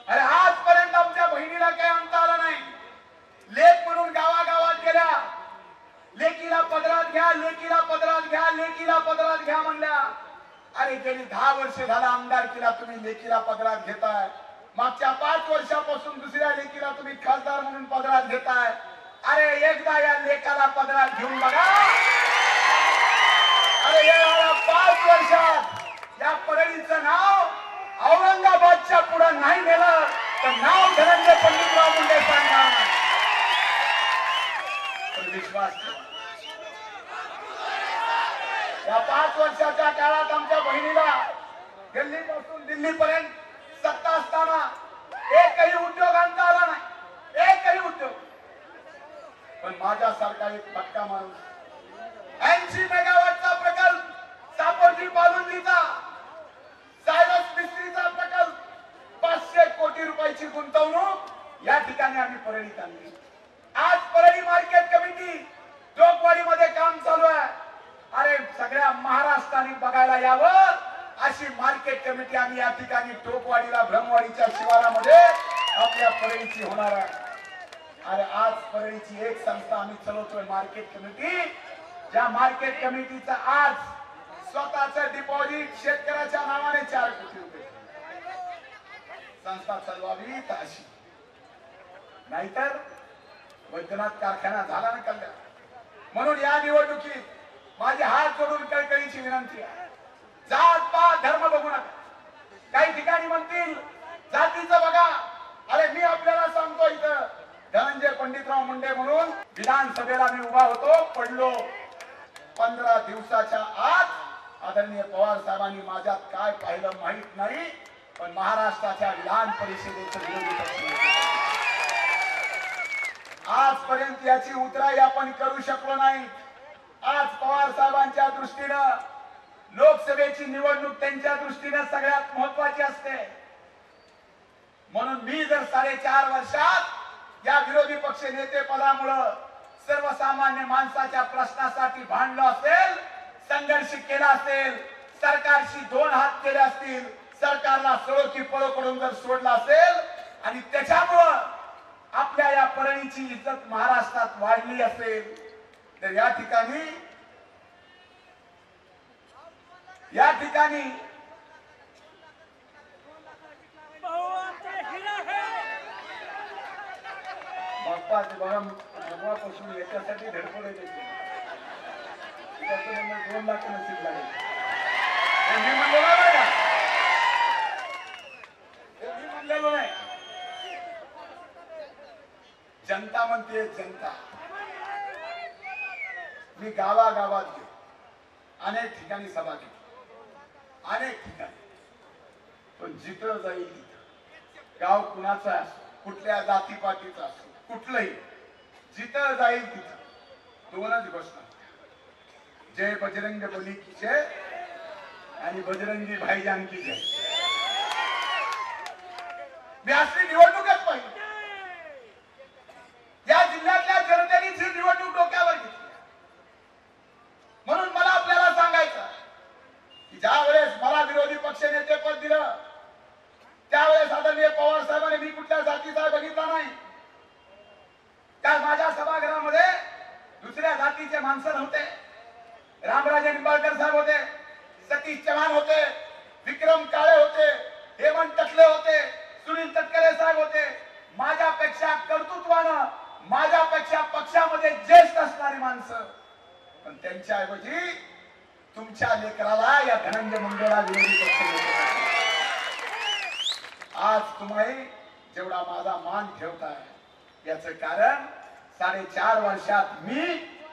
अरे आजपर्यंत आमच्या बहिणीला काही आणता आलं नाही. लेख म्हणून गावागावात गेल्या, लेकीला पदरात घ्या, लेकीला पदरात घ्या, लेकीला पदरात घ्या म्हणल्या. अरे गेली 10 वर्ष झाला आमदारकीला तुम्ही लेकीला पदरात घेताय. मागच्या 5 वर्षापासून दुसऱ्या लेकीला तुम्ही खासदार म्हणून पदरात घेताय. अरे एकदा या लेकाला पदरात घेऊन बघा. अरे या 5 वर्षात या परळीचं नाव औरंगाबादच्या पुढे नाही नेलं तर नाव धनंजय पंडितराव मुंडे सांगा. विश्वास या 5 वर्षाच्या काळात आमच्या बहिणीला दिल्लीपासून दिल्लीपर्यंत सत्ता असताना एकही उद्योग आणता आला नाही, एकही उद्योग. पण माझ्यासारखा एक पक्का माणूस 80 मेगावॉटचा प्रकल्प सापोर्टी बालुंजीचा, सायरस मिस्त्रीचा प्रकल्प 500 कोटी रुपयाची गुंतवणूक या ठिकाणी आम्ही परळीत आणली. आज परळी मार्केट कमिटी टोकवाडीमध्ये काम चालू आहे. अरे सगळ्या महाराष्ट्राने बघायला यावं अशी मार्केट कमिटी आम्ही या ठिकाणी टोकवाडीला ब्रह्मवाडीच्या शिवारामध्ये आपल्या परळीची होणार आहे. अरे आज परळीची एक संस्था आम्ही चालवतोय, मार्केट कमिटी. ज्या मार्केट कमिटीचा आज स्वतःचं डिपॉझिट शेतकऱ्याच्या नावाने 4 कोटी रुपये संस्था चालवावी तर अशी, नाहीतर वैद्यनाथ कारखाना झाला ना कल्याण. म्हणून या निवडणुकीत माझे हात जोडून कळकळीची विनंती आहे, जात पात धर्म बघू नका. काही ठिकाणी म्हणतील जातीचं बघा. अरे मी आपल्याला सांगतो, इथं धनंजय पंडितराव मुंडे म्हणून विधानसभेला मी उभा होतो, पडलो. 15 दिवसाच्या आत आदरणीय पवार साहेबांनी माझ्यात काय पाहिलं माहित नाही, पण महाराष्ट्राच्या विधान परिषदेचं विरोधी पक्ष आजपर्यंत याची उतराई आपण करू शकलो नाही. आज पवार साहेबांच्या दृष्टीनं लोकसभेची निवडणूक त्यांच्या दृष्टीनं सगळ्यात महत्वाची असते. म्हणून मी जर 4.5 वर्षात या विरोधी पक्ष नेते पदामुळे सर्वसामान्य माणसाच्या प्रश्नासाठी भांडलो असेल, संघर्ष केला असेल, सरकारशी 2 हात केले असतील, सरकारला सळो की पळो करून जर सोडला असेल आणि त्याच्यामुळं आपल्या या परळीची इज्जत महाराष्ट्रात वाढली असेल, तर या ठिकाणी भगवापासून याच्यासाठी धडपड येते. 2 लाख नसीब लागेल. मी म्हणलेलो नाही. जनता म्हणते, जनता. मी गावागावात गेलो, अनेक ठिकाणी सभा केली, अनेक ठिकाणी. पण जिथं जाईल तिथं, गाव कुणाचा असो, कुठल्या जातीपातीचा असो, कुठलंही, जिथं जाईल तिथं 2च घोषणा, जय बजरंग बली की जय आणि बजरंगी भाईजान की जय. मी असली निवडणूकच पाहिजे. या जिल्ह्यातल्या जनतेने ही निवडणूक डोक्यावर घेतली. म्हणून मला आपल्याला सांगायचं की ज्या वेळेस मला विरोधी पक्ष नेते पद दिलं त्यावेळेस आदरणीय पवार साहेबांनी मी कुठल्या जातीचा बघितला नाही. त्या माझ्या सभागृहामध्ये दुसऱ्या जातीचे माणसं नव्हते. रामराजे निंबाळकर साहेब होते, सतीश चव्हाण होते, विक्रम काळे होते, हेमंत टकले होते, सुनील तटकरे साहेब होते. माझ्यापेक्षा कर्तृत्वानं, माझ्यापेक्षा पक्षामध्ये ज्येष्ठ असणारी माणसं. पण त्यांच्याऐवजी तुमच्या लेकराला या धनंजय मुंडेला विरोधी पक्ष आज तुम्ही जेवढा माझा मान ठेवताय याचं कारण 4.5 वर्षात मी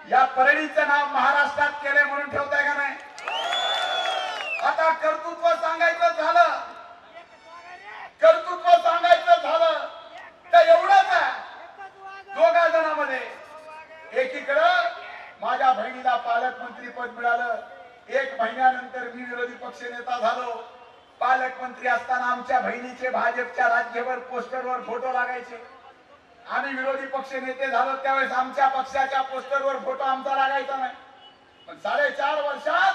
या परळीचं नाव महाराष्ट्रात केले म्हणून ठेवताय का नाही. आता कर्तृत्व सांगायचं झालं, कर्तृत्व सांगायचं झालं तर एवढंच आहे. दोघा जणांमध्ये एकीकडं माझ्या बहिणीला पालकमंत्री पद मिळालं. 1 महिन्यानंतर मी विरोधी पक्ष नेता झालो. पालकमंत्री असताना आमच्या बहिणीचे भाजपच्या राज्यभर पोस्टरवर फोटो लागायचे. आम्ही विरोधी पक्ष नेते झालो त्यावेळेस आमच्या पक्षाच्या पोस्टरवर फोटो आमचा लागायचा नाही. पण 4.5 वर्षात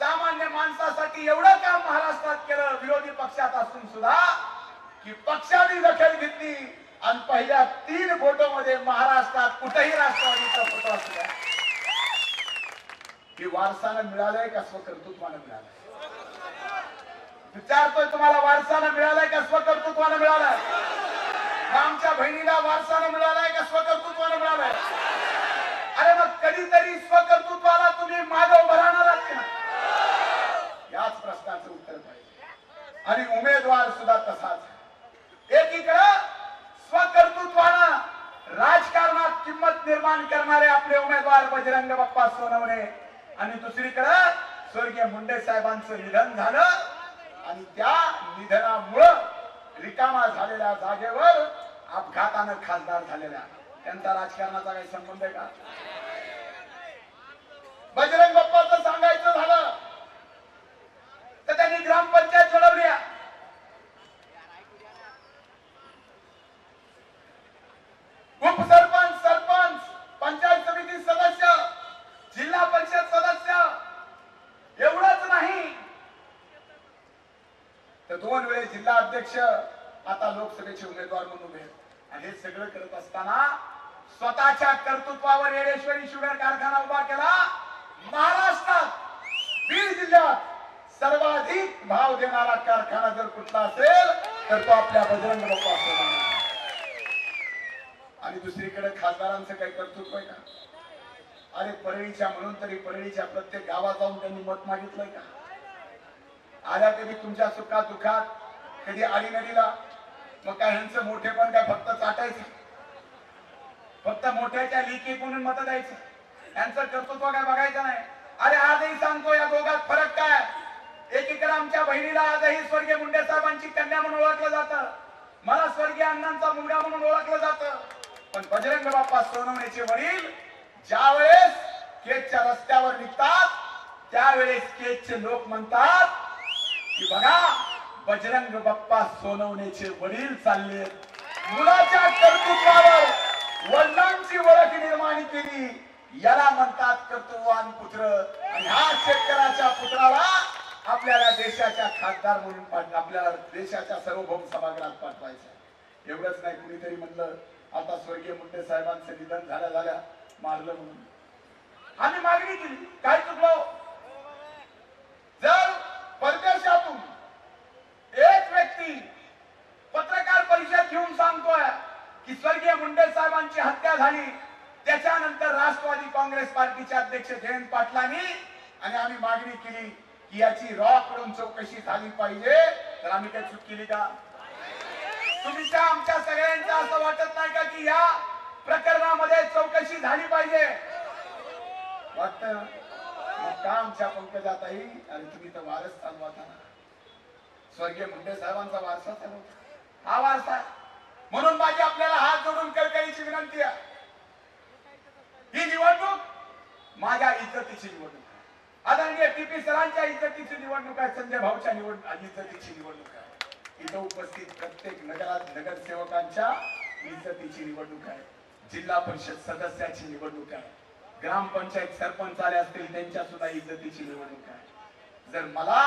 सामान्य माणसासाठी एवढं काम महाराष्ट्रात केलं विरोधी पक्षात असून सुद्धा की पक्षाने दखल घेतली आणि पहिल्या 3 फोटो मध्ये महाराष्ट्रात कुठेही राष्ट्रवादीचा फोटो असू द्या. की वारसानं मिळालंय का स्वकर्तृत्वानं मिळालंय. विचारतोय तुम्हाला, वारसानं मिळालंय का स्वकर्तृत्वानं मिळालंय. आमच्या बहिणीला वारसानं मिळालाय का स्वकर्तृत्वानं मिळालाय. अरे मग कधीतरी स्वकर्तृत्वाला तुम्ही मागे उभं राहणार आहात का. याच प्रश्नाचं उत्तर पाहिजे. आणि उमेदवार सुद्धा तसाच. एकीकडे स्वकर्तृत्वानं राजकारणात किंमत निर्माण करणारे आपले उमेदवार बजरंग बाप्पा सोनवणे आणि दुसरीकडे स्वर्गीय मुंडे साहेबांचं निधन झालं आणि त्या निधनामुळं रिकामा झालेल्या जागेवर अपघातानं खासदार झालेल्या त्यांचा राजकारणाचा काही संबंध आहे का. बजरंग बाप्पाचं सांगायचं झालं तर त्यांनी ग्रामपंचायत लढवली. उपसरपंच, सरपंच, पंचायत समिती सदस्य, जिल्हा परिषद सदस्य एवढंच नाही तर 2 वेळेस जिल्हा अध्यक्ष, आता लोकसभेचे उमेदवार म्हणून उभे. आणि हे सगळं करत असताना स्वतःच्या कर्तृत्वावर येडेश्वरी शुगर कारखाना उभा केला. महाराष्ट्रात बीड जिल्ह्यात सर्वाधिक भाव देणारा कारखाना जर कुठला असेल तर तो आपल्या बजरंग बाप्पा सोनवणे. आणि दुसरीकडे खासदारांचं काही कर्तृत्व आहे का. अरे परळीच्या म्हणून तरी परळीच्या प्रत्येक गावात जाऊन त्यांनी मत मागितलंय का. आल्या कधी तुमच्या सुखात दुःखात, कधी आडीनडीला. मग काय ह्यांचं मोठेपण काय फक्त चाटायचं, फक्त मोठ्याच्या लिखीत म्हणून मत द्यायचं, यांचं कर्तृत्व काय बघायचं नाही. अरे आजही सांगतो या दोघात फरक काय. एकीकडे आमच्या बहिणीला आजही स्वर्गीय मुंडे साहेबांची कन्या म्हणून ओळखलं जातं, मला स्वर्गीय अण्णांचा मुलगा म्हणून ओळखलं जातं. पण बजरंग बाप्पा सोनवणेचे वडील ज्यावेळेस केजच्या रस्त्यावर निघतात त्यावेळेस केजचे लोक म्हणतात की बघा बजरंग बाप्पा सोनवणेचे वडील चालले. मुलाच्या कर्तृत्वावर वडिलांची ओळख निर्माण केली, याला म्हणतात कर्तृत्ववान पुत्र. आणि हा शेतकऱ्याच्या पुत्राला आपल्याला देशाच्या खासदार म्हणून आपल्याला देशाच्या सार्वभौम सभागृहात पाठवायचं. एवढंच नाही, कुणीतरी म्हणलं आता स्वर्गीय मुंडे साहेबांचं निधन झाल्या मारलं म्हणून. आम्ही मागणी केली, काय चुकलो. जर परदेशातून एक व्यक्ती पत्रकार परिषद घेऊन सांगतोय की स्वर्गीय मुंडे साहेबांची हत्या झाली, त्याच्यानंतर राष्ट्रवादी काँग्रेस पार्टीचे अध्यक्ष जयंत पाटलांनी आणि आम्ही मागणी केली की याची कडून चौकशी झाली पाहिजे, तर आम्ही काही चूक केली का. तुमच्या आमच्या सगळ्यांचं असं वाटत नाही का की या प्रकरणामध्ये चौकशी झाली पाहिजे. वाटत मग का आमच्या पंकजाताई आणि तुम्ही तर वारस चालवता ना. स्वर्गीय मुंडे साहेबांचा वारसा चालवता, हा वारसा. म्हणून माझी आपल्याला हात जोडून कळकळीची विनंती आहे, ही निवडणूक माझ्या इज्जतीची निवडणूक आहे. आदरणीय टीपी सरांच्या इज्जतीची निवडणूक आहे, संजय भाऊच्या इज्जतीची निवडणूक आहे. इथं उपस्थित प्रत्येक नगरसेवकांच्या इज्जतीची निवडणूक आहे, जिल्हा परिषद सदस्याची निवडणूक आहे, ग्रामपंचायत सरपंच आले असतील त्यांच्या सुद्धा इज्जतीची निवडणूक आहे. जर मला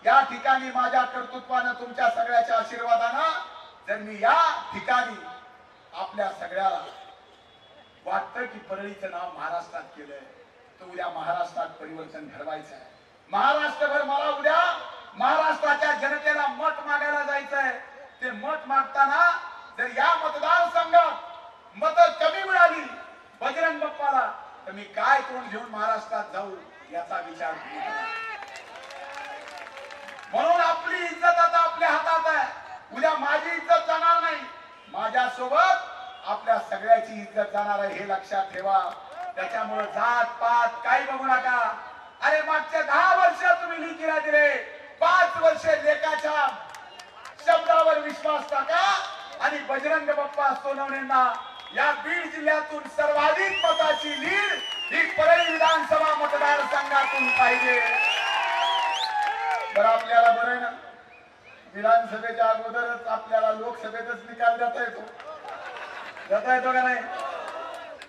या ठिकाणी माझ्या कर्तृत्वानं तुमच्या सगळ्याच्या आशीर्वादानं जर मी या ठिकाणी आपल्या सगळ्याला वाटतं की परळीचं नाव महाराष्ट्रात केलंय, तर उद्या महाराष्ट्रात परिवर्तन घडवायचं आहे. महाराष्ट्रभर मला उद्या महाराष्ट्राच्या जनतेला मत मागायला जायचंय. ते मत मागताना जर या मतदारसंघात मत कमी मिळाली बजरंग बाप्पाला, तर मी काय तोंड घेऊन महाराष्ट्रात जाऊ याचा विचार करा. म्हणून आपली इज्जत आता आपल्या हातात आहे. उद्या माझी इज्जत जाणार नाही, माझ्यासोबत आपल्या सगळ्याची इज्जत जाणार आहे, हे लक्षात ठेवा. त्याच्यामुळे जात पात काही बघू नका. अरे मागच्या 10 वर्ष तुम्ही लिखीला दिले, 5 वर्ष लेखाच्या शब्दावर विश्वास टाका आणि बजरंग बाप्पा सोनवणेंना या बीड जिल्ह्यातून सर्वाधिक मताची लीड ही परळी विधानसभा मतदारसंघातून पाहिजे. बरं आपल्याला बरं आहे ना, विधानसभेच्या अगोदरच आपल्याला लोकसभेतच निकाल देता येतो का नाही?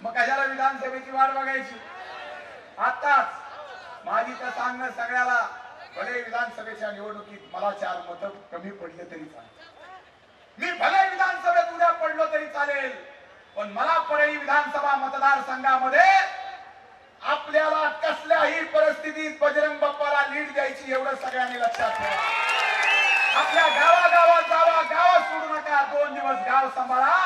मग कशाला विधानसभेची वाट बघायची? आताच माझी तर सांगणं सगळ्याला, भले विधानसभेच्या निवडणुकीत मला 4 मतं कमी पडले तरी चालेल, मी भले विधानसभेत उद्या पडलो तरी चालेल, पण मला परळी विधानसभा मतदारसंघामध्ये आपल्याला कसल्याही परिस्थितीत बजरंग बाप्पाला लीड द्यायची, एवढं सगळ्यांनी लक्षात ठेवा. आपल्या गावागावात जावा, गाव सोडू नका, 2 दिवस गाव सांभाळा.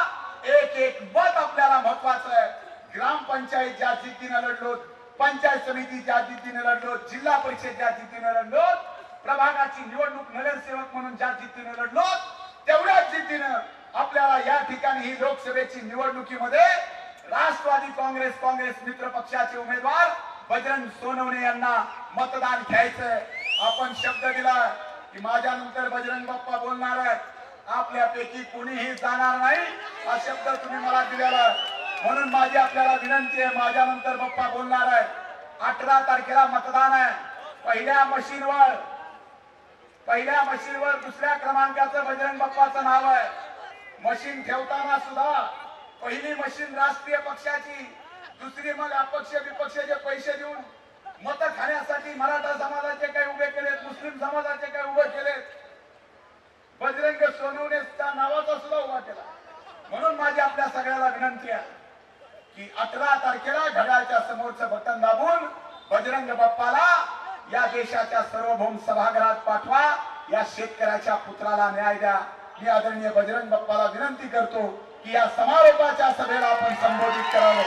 एक मत आपल्याला महत्वाचं आहे. ग्रामपंचायत ज्या जिद्दीने लढलो, पंचायत समिती ज्या जिद्दीने लढलो, जिल्हा परिषद ज्या जिद्दीने लढलो, प्रभागाची निवडणूक नगरसेवक म्हणून ज्या जिद्दीने लढलो, तेवढ्याच जिद्दीने आपल्याला या ठिकाणी ही लोकसभेची निवडणुकीमध्ये राष्ट्रवादी काँग्रेस मित्र पक्षाचे उमेदवार बजरंग सोनवणे यांना मतदान घ्यायचंय. आपण शब्द दिला की माझ्या नंतर बजरंग बाप्पा बोलणार आहेत, आपल्यापैकी कोणीही जाणार नाही हा शब्द तुम्ही मला दिलेला. म्हणून माझी आपल्याला विनंती आहे, माझ्या नंतर बाप्पा बोलणार आहे. 18 तारखेला मतदान आहे. पहिल्या मशीनवर दुसऱ्या क्रमांकाचं बजरंग बाप्पाचं नाव आहे. मशीन ठेवताना सुद्धा पहिली मशीन राष्ट्रीय पक्षाची, दुसरी मग अपक्ष विपक्षाचे पैसे देऊन मत खाण्यासाठी मराठा समाजाचे काही उभे केलेत, मुस्लिम समाजाचे काही उभे केलेत, बजरंग सोनवणे नावाचा सुद्धा उभा केला. म्हणून माझी आपल्या सगळ्याला विनंती आहे की 18 तारखेला घड्याळच्या समोरचं बटन दाबून बजरंग बाप्पाला या देशाच्या सार्वभौम सभागृहात पाठवा. या शेतकऱ्याच्या पुत्राला न्याय द्या. मी आदरणीय बजरंग बाप्पाला विनंती करतो की या समारोपाच्या सभेला आपण संबोधित करावं.